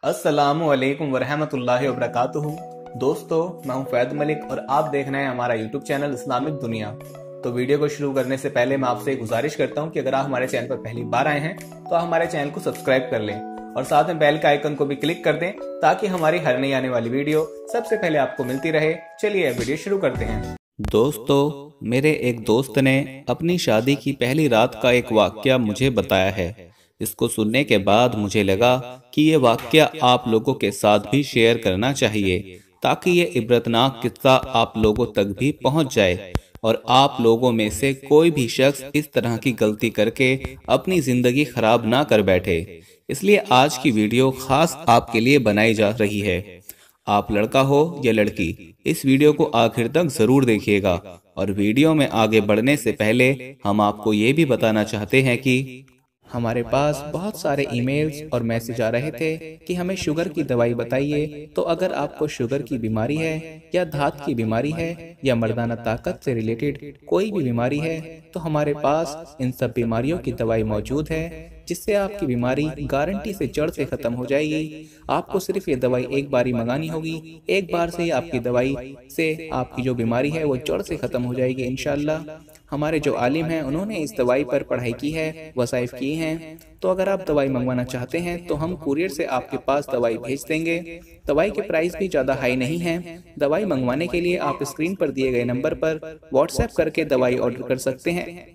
अस्सलामु अलैकुम वरहमतुल्लाहि वबरकातुहू। दोस्तों, मैं हूं फैद मलिक और आप देख रहे हैं हमारा यूट्यूब चैनल इस्लामिक दुनिया। तो वीडियो को शुरू करने से पहले मैं आपसे एक गुजारिश करता हूं कि अगर आप हमारे चैनल पर पहली बार आए हैं तो आप हमारे चैनल को सब्सक्राइब कर लें और साथ में बेल का आइकन को भी क्लिक कर दें ताकि हमारी हर नई आने वाली वीडियो सबसे पहले आपको मिलती रहे। चलिए वीडियो शुरू करते हैं। दोस्तों, मेरे एक दोस्त ने अपनी शादी की पहली रात का एक वाकया मुझे बताया है। इसको सुनने के बाद मुझे लगा कि ये वाकया आप लोगों के साथ भी शेयर करना चाहिए ताकि ये इबरतनाक किस्सा आप लोगों तक भी पहुंच जाए और आप लोगों में से कोई भी शख्स इस तरह की गलती करके अपनी जिंदगी खराब ना कर बैठे। इसलिए आज की वीडियो खास आपके लिए बनाई जा रही है। आप लड़का हो या लड़की, इस वीडियो को आखिर तक जरूर देखिएगा। और वीडियो में आगे बढ़ने से पहले हम आपको ये भी बताना चाहते हैं कि हमारे पास बहुत सारे ईमेल्स और मैसेज आ रहे थे कि हमें शुगर की दवाई बताइए। तो अगर आपको शुगर की बीमारी है या धात की बीमारी है या मर्दाना ताकत से रिलेटेड कोई भी बीमारी है तो हमारे पास इन सब बीमारियों की दवाई मौजूद है, जिससे आपकी बीमारी गारंटी से जड़ से खत्म हो जाएगी। आपको सिर्फ ये दवाई एक बार ही मंगानी होगी। एक बार से ही आपकी दवाई से आपकी जो बीमारी है वो जड़ से खत्म हो जाएगी इंशाल्लाह। हमारे जो आलिम हैं उन्होंने इस दवाई पर पढ़ाई की है, वसाइफ किए हैं। तो अगर आप दवाई मंगवाना चाहते हैं तो हम कुरियर से आपके पास दवाई भेज देंगे। दवाई के प्राइस भी ज़्यादा हाई नहीं है। दवाई मंगवाने के लिए आप स्क्रीन पर दिए गए नंबर पर व्हाट्सएप करके दवाई ऑर्डर कर सकते हैं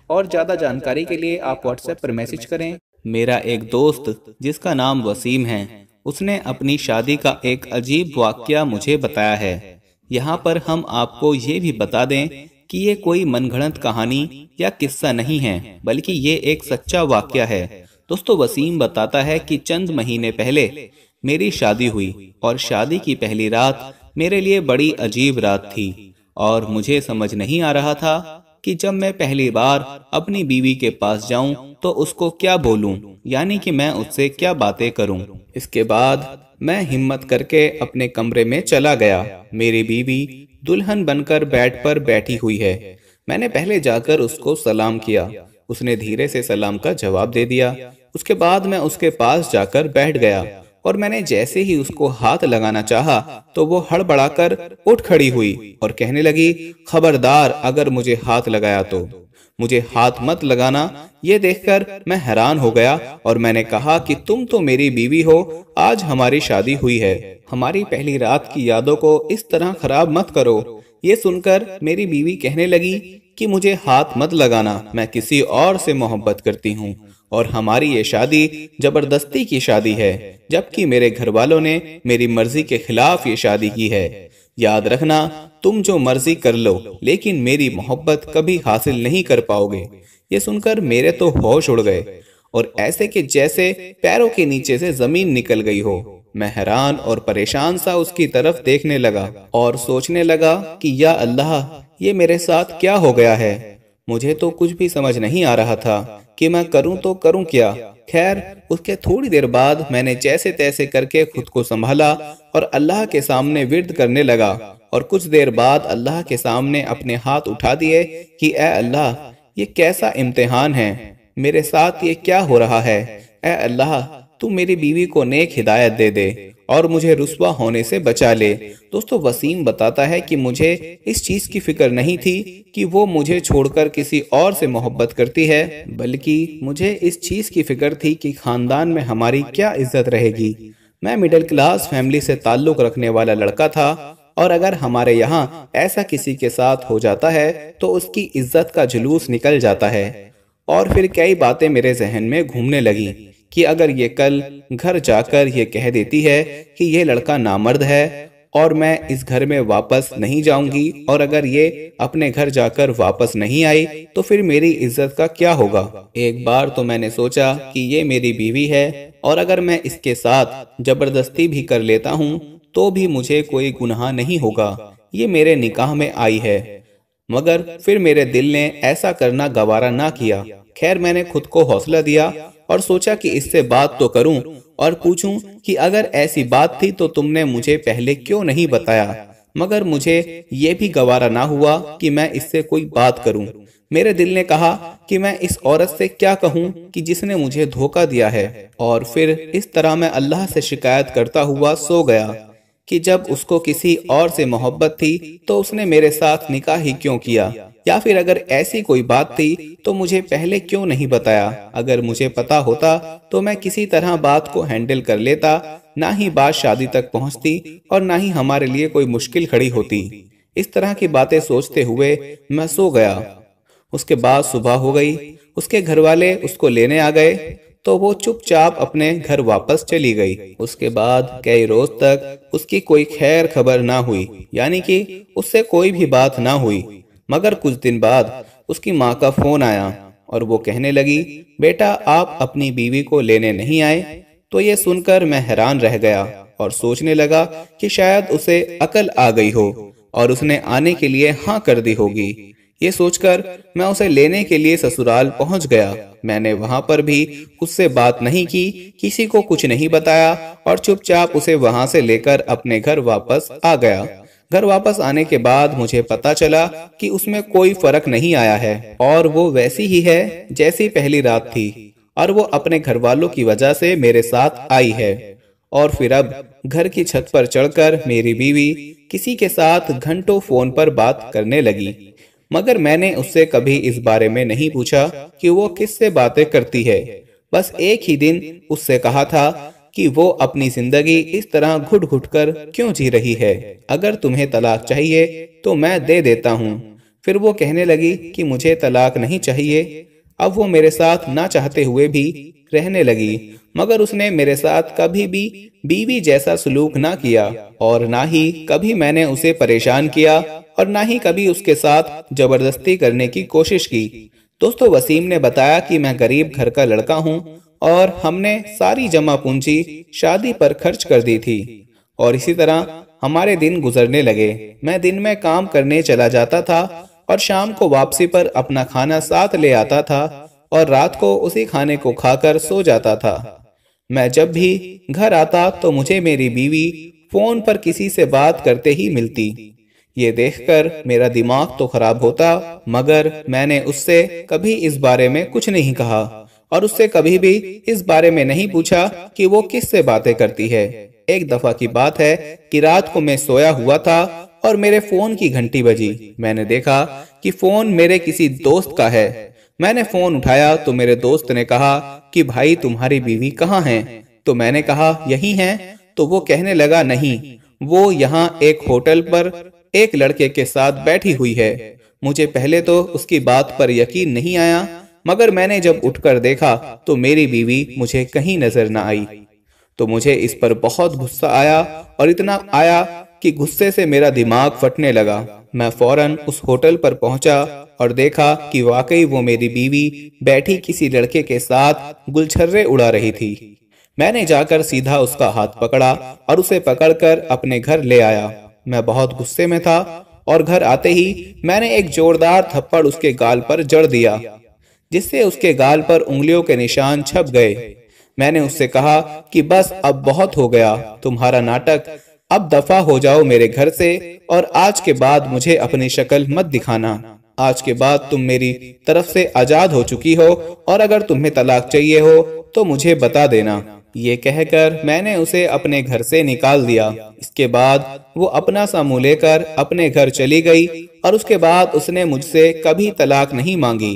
और ज़्यादा जानकारी के लिए आप व्हाट्सएप पर मैसेज करें। मेरा एक दोस्त जिसका नाम वसीम है, उसने अपनी शादी का एक अजीब वाकया मुझे बताया है। यहाँ पर हम आपको ये भी बता दें कि ये कोई मनगढ़ंत कहानी या किस्सा नहीं है, बल्कि ये एक सच्चा वाकया है। दोस्तों, वसीम बताता है कि चंद महीने पहले मेरी शादी हुई और शादी की पहली रात मेरे लिए बड़ी अजीब रात थी और मुझे समझ नहीं आ रहा था कि जब मैं पहली बार अपनी बीवी के पास जाऊं तो उसको क्या बोलूं, यानी कि मैं उससे क्या बातें करूं। इसके बाद मैं हिम्मत करके अपने कमरे में चला गया। मेरी बीवी दुल्हन बनकर बेड पर बैठी हुई है। मैंने पहले जाकर उसको सलाम किया। उसने धीरे से सलाम का जवाब दे दिया। उसके बाद मैं उसके पास जाकर बैठ गया और मैंने जैसे ही उसको हाथ लगाना चाहा तो वो हड़बड़ाकर उठ खड़ी हुई और कहने लगी, खबरदार, अगर मुझे हाथ लगाया तो मुझे हाथ मत लगाना। ये देखकर मैं हैरान हो गया और मैंने कहा कि तुम तो मेरी बीवी हो, आज हमारी शादी हुई है, हमारी पहली रात की यादों को इस तरह खराब मत करो। ये सुनकर मेरी बीवी कहने लगी कि मुझे हाथ मत लगाना, मैं किसी और से मोहब्बत करती हूँ और हमारी ये शादी जबरदस्ती की शादी है, जबकि मेरे घर वालों ने मेरी मर्जी के खिलाफ ये शादी की है। याद रखना, तुम जो मर्जी कर लो, लेकिन मेरी मोहब्बत कभी हासिल नहीं कर पाओगे। ये सुनकर मेरे तो होश उड़ गए और ऐसे कि जैसे पैरों के नीचे से जमीन निकल गई हो। मैं हैरान और परेशान सा उसकी तरफ देखने लगा और सोचने लगा कि या अल्लाह, ये मेरे साथ क्या हो गया है। मुझे तो कुछ भी समझ नहीं आ रहा था कि मैं करूं तो करूं क्या। खैर, उसके थोड़ी देर बाद मैंने जैसे तैसे करके खुद को संभाला और अल्लाह के सामने विर्द करने लगा और कुछ देर बाद अल्लाह के सामने अपने हाथ उठा दिए कि ए अल्लाह, ये कैसा इम्तिहान है, मेरे साथ ये क्या हो रहा है। ए अल्लाह, तू मेरी बीवी को नेक हिदायत दे दे और मुझे रुस्वा होने से बचा ले। दोस्तों, वसीम बताता है कि मुझे इस चीज की फिक्र नहीं थी कि वो मुझे छोड़कर किसी और से मोहब्बत करती है, बल्कि मुझे इस चीज की फिक्र थी कि खानदान में हमारी क्या इज्जत रहेगी। मैं मिडिल क्लास फैमिली से ताल्लुक रखने वाला लड़का था और अगर हमारे यहाँ ऐसा किसी के साथ हो जाता है तो उसकी इज्जत का जुलूस निकल जाता है। और फिर कई बातें मेरे जहन में घूमने लगी कि अगर ये कल घर जाकर ये कह देती है कि ये लड़का नामर्द है और मैं इस घर में वापस नहीं जाऊंगी, और अगर ये अपने घर जाकर वापस नहीं आई तो फिर मेरी इज्जत का क्या होगा। एक बार तो मैंने सोचा कि ये मेरी बीवी है और अगर मैं इसके साथ जबरदस्ती भी कर लेता हूँ तो भी मुझे कोई गुनाह नहीं होगा, ये मेरे निकाह में आई है। मगर फिर मेरे दिल ने ऐसा करना गवारा ना किया। खैर, मैंने खुद को हौसला दिया और सोचा कि इससे बात तो करूं और पूछूं कि अगर ऐसी बात थी तो तुमने मुझे पहले क्यों नहीं बताया। मगर मुझे ये भी गवारा ना हुआ कि मैं इससे कोई बात करूं। मेरे दिल ने कहा कि मैं इस औरत से क्या कहूं कि जिसने मुझे धोखा दिया है। और फिर इस तरह मैं अल्लाह से शिकायत करता हुआ सो गया कि जब उसको किसी और से मोहब्बत थी तो उसने मेरे साथ निकाह ही क्यों किया, या फिर अगर ऐसी कोई बात थी तो मुझे पहले क्यों नहीं बताया। अगर मुझे पता होता तो मैं किसी तरह बात को हैंडल कर लेता, ना ही बात शादी तक पहुंचती और ना ही हमारे लिए कोई मुश्किल खड़ी होती। इस तरह की बातें सोचते हुए मैं सो गया। उसके बाद सुबह हो गई। उसके घर वाले उसको लेने आ गए तो वो चुपचाप अपने घर वापस चली गई। उसके बाद कई रोज तक उसकी कोई खैर खबर ना हुई, यानी कि उससे कोई भी बात ना हुई। मगर कुछ दिन बाद उसकी माँ का फोन आया और वो कहने लगी, बेटा आप अपनी बीवी को लेने नहीं आए। तो ये सुनकर मैं हैरान रह गया और सोचने लगा कि शायद उसे अकल आ गई हो और उसने आने के लिए हाँ कर दी होगी। ये सोचकर मैं उसे लेने के लिए ससुराल पहुंच गया। मैंने वहां पर भी उससे बात नहीं की, किसी को कुछ नहीं बताया और चुपचाप उसे वहां से लेकर अपने घर वापस आ गया। घर वापस आने के बाद मुझे पता चला कि उसमें कोई फर्क नहीं आया है और वो वैसी ही है जैसी पहली रात थी, और वो अपने घर वालों की वजह से मेरे साथ आई है। और फिर अब घर की छत पर चढ़कर मेरी बीवी किसी के साथ घंटों फोन पर बात करने लगी। मगर मैंने उससे कभी इस बारे में नहीं पूछा कि वो किससे बातें करती है। बस एक ही दिन उससे कहा था कि वो अपनी जिंदगी इस तरह घुट घुट कर क्यों जी रही है, अगर तुम्हें तलाक चाहिए तो मैं दे देता हूँ। फिर वो कहने लगी कि मुझे तलाक नहीं चाहिए। अब वो मेरे साथ ना चाहते हुए भी रहने लगी, मगर उसने मेरे साथ कभी भी बीवी जैसा सलूक ना किया और ना ही कभी मैंने उसे परेशान किया और ना ही कभी उसके साथ जबरदस्ती करने की कोशिश की। दोस्तों, वसीम ने बताया कि मैं गरीब घर का लड़का हूँ और हमने सारी जमा पूंजी शादी पर खर्च कर दी थी और इसी तरह हमारे दिन गुजरने लगे। मैं दिन में काम करने चला जाता था और शाम को वापसी पर अपना खाना साथ ले आता था और रात को उसी खाने को खाकर सो जाता था। मैं जब भी घर आता तो मुझे मेरी बीवी फोन पर किसी से बात करते ही मिलती। ये देखकर मेरा दिमाग तो खराब होता, मगर मैंने उससे कभी इस बारे में कुछ नहीं कहा और उससे कभी भी इस बारे में नहीं पूछा कि वो किससे बातें करती है। एक दफा की बात है कि रात को मैं सोया हुआ था और मेरे फोन की घंटी बजी। मैंने देखा कि फोन मेरे किसी दोस्त का है। मैंने फोन उठाया तो मेरे दोस्त ने कहा कि भाई तुम्हारी बीवी कहाँ है? तो मैंने कहा यही है। तो वो कहने लगा नहीं, वो यहाँ एक होटल पर एक लड़के के साथ बैठी हुई है। मुझे पहले तो उसकी बात पर यकीन नहीं आया, मगर मैंने जब उठकर देखा तो मेरी बीवी मुझे कहीं नजर न आई। तो मुझे इस पर बहुत गुस्सा आया और इतना आया कि गुस्से से मेरा दिमाग फटने लगा। मैं फौरन उस होटल पर पहुंचा और देखा कि वाकई वो मेरी बीवी बैठी किसी लड़के के साथ गुलछर्रे उड़ा रही थी। मैंने जाकर सीधा उसका हाथ पकड़ा और उसे पकड़कर अपने घर ले आया। मैं बहुत गुस्से में था और घर आते ही मैंने एक जोरदार थप्पड़ उसके गाल पर जड़ दिया, जिससे उसके गाल पर उंगलियों के निशान छप गए। मैंने उससे कहा कि बस अब बहुत हो गया तुम्हारा नाटक, अब दफा हो जाओ मेरे घर से और आज के बाद मुझे अपनी शक्ल मत दिखाना। आज के बाद तुम मेरी तरफ से आजाद हो चुकी हो और अगर तुम्हें तलाक चाहिए हो तो मुझे बता देना। ये कहकर मैंने उसे अपने घर से निकाल दिया। इसके बाद वो अपना सा मुंह लेकर अपने घर चली गई और उसके बाद उसने मुझसे कभी तलाक नहीं मांगी।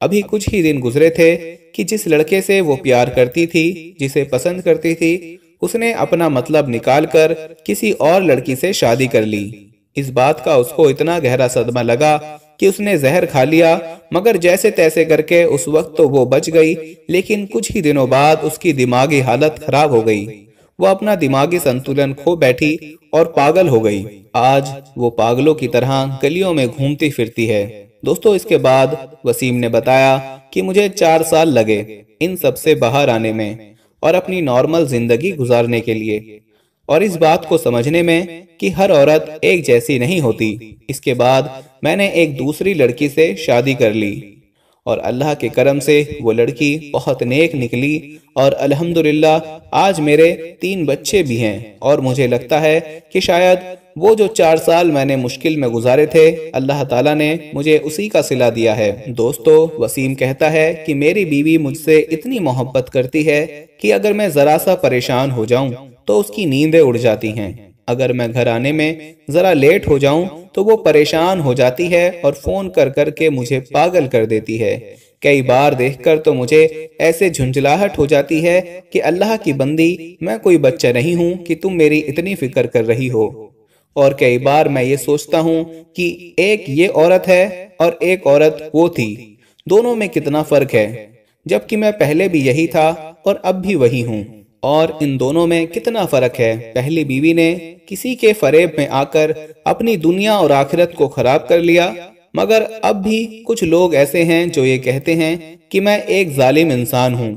अभी कुछ ही दिन गुजरे थे कि जिस लड़के से वो प्यार करती थी, जिसे पसंद करती थी, उसने अपना मतलब निकालकर किसी और लड़की से शादी कर ली। इस बात का उसको इतना गहरा सदमा लगा कि उसने जहर खा लिया, मगर जैसे तैसे करके उस वक्त तो वो बच गई, लेकिन कुछ ही दिनों बाद उसकी दिमागी हालत खराब हो गई। वो अपना दिमागी संतुलन खो बैठी और पागल हो गई। आज वो पागलों की तरह गलियों में घूमती फिरती है। दोस्तों, इसके बाद वसीम ने बताया कि मुझे 4 साल लगे इन सब से बाहर आने में और अपनी नॉर्मल जिंदगी गुजारने के लिए, और इस बात को समझने में कि हर औरत एक जैसी नहीं होती। इसके बाद मैंने एक दूसरी लड़की से शादी कर ली और अल्लाह के करम से वो लड़की बहुत नेक निकली और अल्हम्दुलिल्लाह आज मेरे 3 बच्चे भी हैं। और मुझे लगता है कि शायद वो जो 4 साल मैंने मुश्किल में गुजारे थे, अल्लाह ताला ने मुझे उसी का सिला दिया है। दोस्तों, वसीम कहता है कि मेरी बीवी मुझसे इतनी मोहब्बत करती है कि अगर मैं जरा सा परेशान हो जाऊं तो उसकी नींदें उड़ जाती हैं। अगर मैं घर आने में जरा लेट हो जाऊं तो वो परेशान हो जाती है और फोन कर कर के मुझे पागल कर देती है। कई बार देखकर तो मुझे ऐसे झुंझलाहट हो जाती है कि अल्लाह की बंदी, मैं कोई बच्चा नहीं हूँ कि तुम मेरी इतनी फिक्र कर रही हो। और कई बार मैं ये सोचता हूँ कि एक ये औरत है और एक औरत वो थी, दोनों में कितना फर्क है, जबकि मैं पहले भी यही था और अब भी वही हूँ। और इन दोनों में कितना फर्क है। पहली बीवी ने किसी के फरेब में आकर अपनी दुनिया और आखिरत को खराब कर लिया, मगर अब भी कुछ लोग ऐसे हैं जो ये कहते हैं कि मैं एक जालिम इंसान हूँ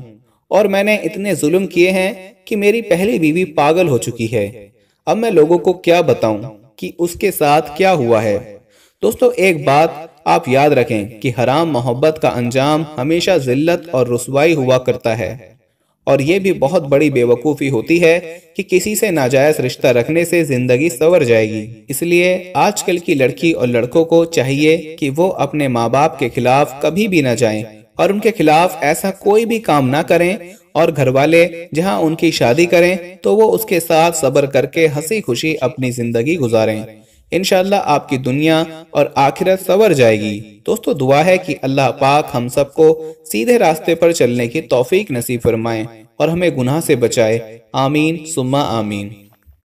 और मैंने इतने जुल्म किए हैं कि मेरी पहली बीवी पागल हो चुकी है। अब मैं लोगों को क्या बताऊं कि उसके साथ क्या हुआ है। दोस्तों, एक बात आप याद रखें कि हराम मोहब्बत का अंजाम हमेशा जिल्लत और रुसवाई हुआ करता है। और ये भी बहुत बड़ी बेवकूफ़ी होती है कि किसी से नाजायज रिश्ता रखने से जिंदगी संवर जाएगी। इसलिए आजकल की लड़की और लड़कों को चाहिए कि वो अपने माँ बाप के खिलाफ कभी भी ना जाएं और उनके खिलाफ ऐसा कोई भी काम ना करें, और घर वाले जहां उनकी शादी करें तो वो उसके साथ सब्र करके हंसी खुशी अपनी जिंदगी गुजारें। इंशाअल्लाह आपकी दुनिया और आखिरत संवर जाएगी। दोस्तों, दुआ है कि अल्लाह पाक हम सबको सीधे रास्ते पर चलने की तौफीक नसीब फरमाए और हमें गुनाह से बचाए। आमीन सुम्मा आमीन।